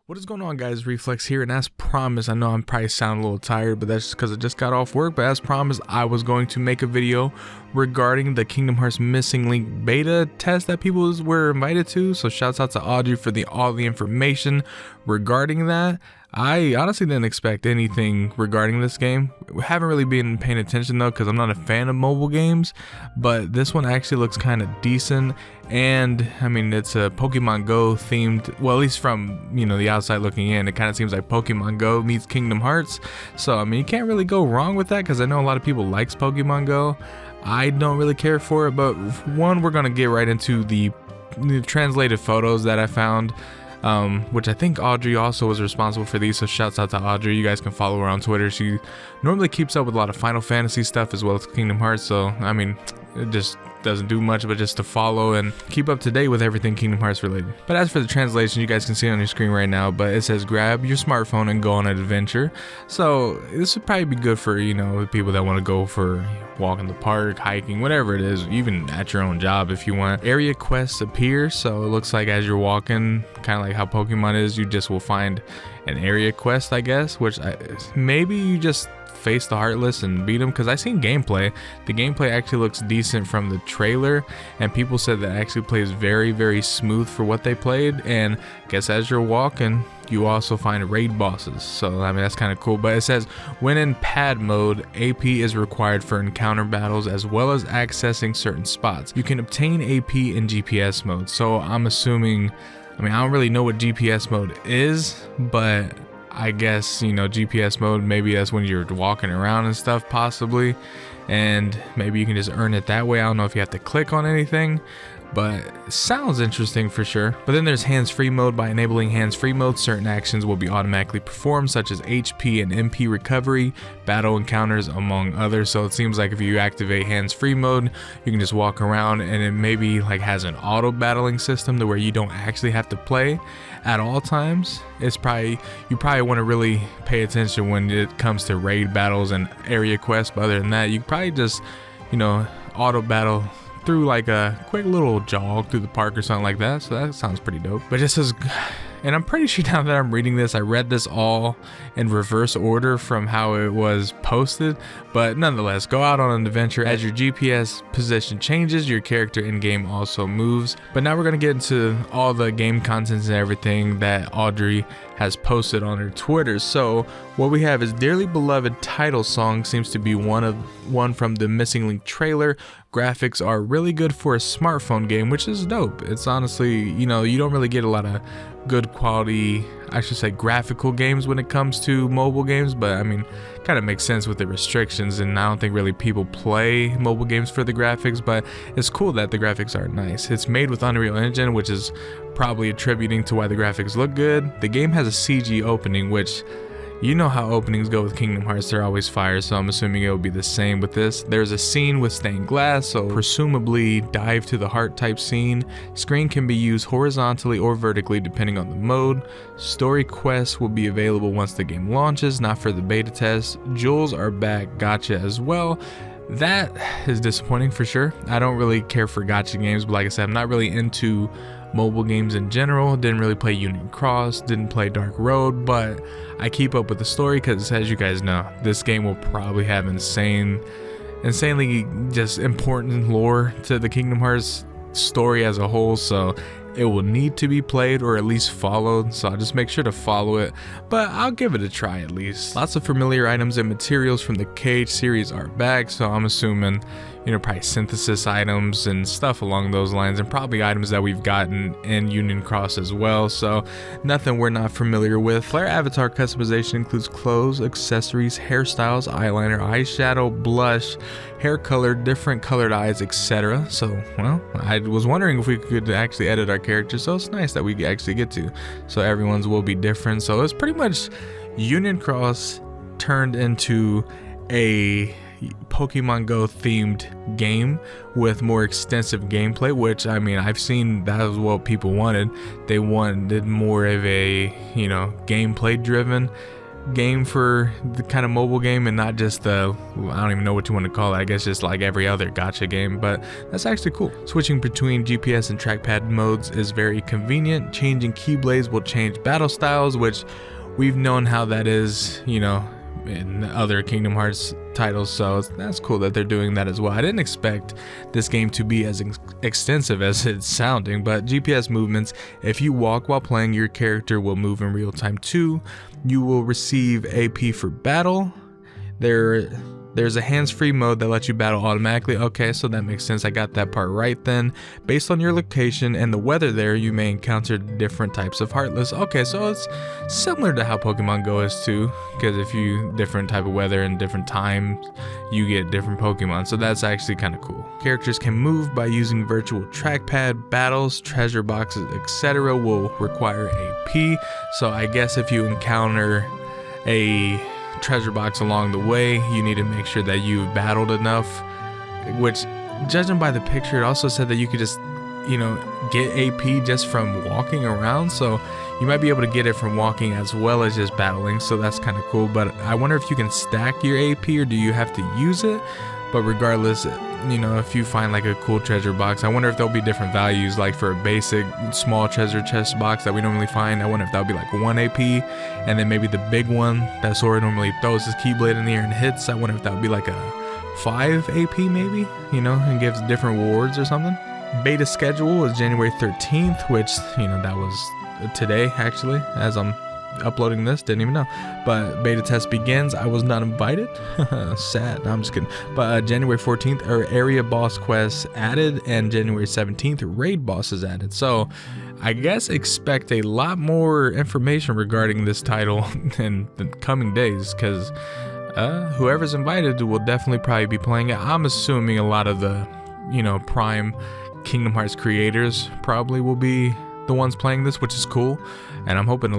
What is going on, guys? Reflex here, and as promised, I know I'm probably sounding a little tired, but that's just because I just got off work. But as promised, I was going to make a video regarding the Kingdom Hearts Missing Link beta test that people were invited to. So shouts out to Audrey for all the information regarding that. I honestly didn't expect anything regarding this game. We haven't really been paying attention though, because I'm not a fan of mobile games, but this one actually looks kind of decent. And I mean, it's a Pokemon Go themed, well, at least from, the outside looking in, it kind of seems like Pokemon Go meets Kingdom Hearts. So I mean, you can't really go wrong with that, because I know a lot of people likes Pokemon Go. I don't really care for it, but one, we're gonna get right into the translated photos that I found, which I think Audrey also was responsible for these, so shouts out to Audrey. You guys can follow her on Twitter. She normally keeps up with a lot of Final Fantasy stuff as well as Kingdom Hearts, so I mean, it just doesn't do much but just to follow and keep up to date with everything Kingdom Hearts related. But as for the translation, you guys can see it on your screen right now, but it says grab your smartphone and go on an adventure. So this would probably be good for people that want to go for walk in the park, hiking, whatever it is, even at your own job if you want. Area quests appear, so it looks like as you're walking, kind of like how Pokemon is, you just will find an area quest, I guess, which maybe you just face the Heartless and beat them, because I seen gameplay. The gameplay actually looks decent from the trailer, and people said that actually plays very, very smooth for what they played. And I guess as you're walking, you also find raid bosses, so I mean, that's kind of cool. But it says when in pad mode, AP is required for encounter battles as well as accessing certain spots. You can obtain AP in GPS mode, so I'm assuming, I mean, I don't really know what GPS mode is, but I guess, GPS mode, maybe that's when you're walking around and stuff, possibly, and maybe you can just earn it that way. I don't know if you have to click on anything, but it sounds interesting for sure. But then there's hands-free mode. By enabling hands-free mode, certain actions will be automatically performed, such as HP and MP recovery, battle encounters, among others. So it seems like if you activate hands-free mode, you can just walk around, and it maybe like has an auto battling system to where you don't actually have to play at all times. It's probably, you probably want to really pay attention when it comes to raid battles and area quests, but other than that, you probably just auto battle through like a quick little jog through the park or something like that. So that sounds pretty dope. But just as, and I'm pretty sure now that I'm reading this, I read this all in reverse order from how it was posted, but nonetheless, go out on an adventure. As your GPS position changes, your character in game also moves. But now we're going to get into all the game contents and everything that Audrey has posted on her Twitter. So what we have is Dearly Beloved title song seems to be one from the Missing Link trailer. Graphics are really good for a smartphone game, which is dope. It's honestly, you don't really get a lot of good quality, I should say, graphical games when it comes to mobile games, but I mean, kind of makes sense with the restrictions, and I don't think really people play mobile games for the graphics, but it's cool that the graphics are nice. It's made with Unreal Engine, which is probably attributing to why the graphics look good. The game has a CG opening, which, you know how openings go with Kingdom Hearts, they're always fire, so I'm assuming it will be the same with this. There's a scene with stained glass, so presumably dive to the heart type scene. Screen can be used horizontally or vertically depending on the mode. Story quests will be available once the game launches, not for the beta test. Jewels are back, gacha as well. That is disappointing for sure. I don't really care for gacha games, but like I said, I'm not really into mobile games in general. Didn't really play Union Cross, didn't play Dark Road, but I keep up with the story because, as you guys know, this game will probably have insanely just important lore to the Kingdom Hearts story as a whole, so it will need to be played or at least followed, so I'll just make sure to follow it, but I'll give it a try at least. Lots of familiar items and materials from the Cage series are back, so I'm assuming, probably synthesis items and stuff along those lines, and probably items that we've gotten in Union Cross as well, so nothing we're not familiar with. Player avatar customization includes clothes, accessories, hairstyles, eyeliner, eyeshadow, blush, hair color, different colored eyes, etc. So, well, I was wondering if we could actually edit our characters, so it's nice that we actually get to. So everyone's will be different, so it's pretty much Union Cross turned into a Pokemon Go themed game with more extensive gameplay, which, I mean, I've seen that was what people wanted. They wanted more of a, gameplay driven game for the kind of mobile game and not just the, I don't even know what you want to call it, I guess just like every other gacha game, but that's actually cool. Switching between GPS and trackpad modes is very convenient. Changing keyblades will change battle styles, which we've known how that is, you know, in other Kingdom Hearts titles, so that's cool that they're doing that as well. I didn't expect this game to be as extensive as it's sounding, but GPS movements, if you walk while playing, your character will move in real time too. You will receive AP for battle. There's a hands-free mode that lets you battle automatically. Okay, so that makes sense. I got that part right then. Based on your location and the weather there, you may encounter different types of Heartless. Okay, so it's similar to how Pokemon Go is too, because if you different type of weather and different times, you get different Pokemon. So that's actually kind of cool. Characters can move by using virtual trackpad. Battles, treasure boxes, etc. will require AP. So I guess if you encounter a treasure box along the way, you need to make sure that you've battled enough, which, judging by the picture, it also said that you could just, you know, get AP just from walking around, so you might be able to get it from walking as well as just battling, so that's kind of cool. But I wonder if you can stack your AP or do you have to use it. But regardless, you know, if you find like a cool treasure box, I wonder if there'll be different values. Like for a basic small treasure chest box that we normally find, I wonder if that'll be like 1 AP, and then maybe the big one that Sora normally throws his Keyblade in the air and hits, I wonder if that would be like a 5 AP maybe, you know, and gives different rewards or something. Beta schedule is January 13th, which, you know, that was today actually, as I'm uploading this, didn't even know. But beta test begins. I was not invited. Sad. No, I'm just kidding. But January 14th are area boss quests added, and January 17th raid bosses added. So I guess expect a lot more information regarding this title in the coming days, because whoever's invited will definitely probably be playing it. I'm assuming a lot of the, you know, Prime Kingdom Hearts creators probably will be the ones playing this, which is cool, and I'm hoping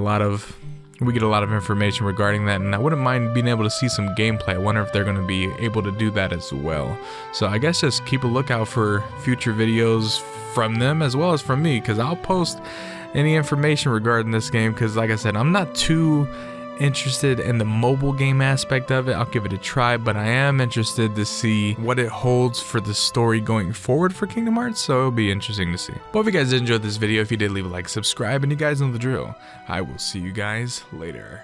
we get a lot of information regarding that, and I wouldn't mind being able to see some gameplay. I wonder if they're going to be able to do that as well. So I guess just keep a lookout for future videos from them as well as from me, because I'll post any information regarding this game, because like I said, I'm not too interested in the mobile game aspect of it. I'll give it a try, but I am interested to see what it holds for the story going forward for Kingdom Hearts, so it'll be interesting to see. Well, if you guys did enjoy this video, if you did, leave a like, subscribe, and you guys know the drill. I will see you guys later.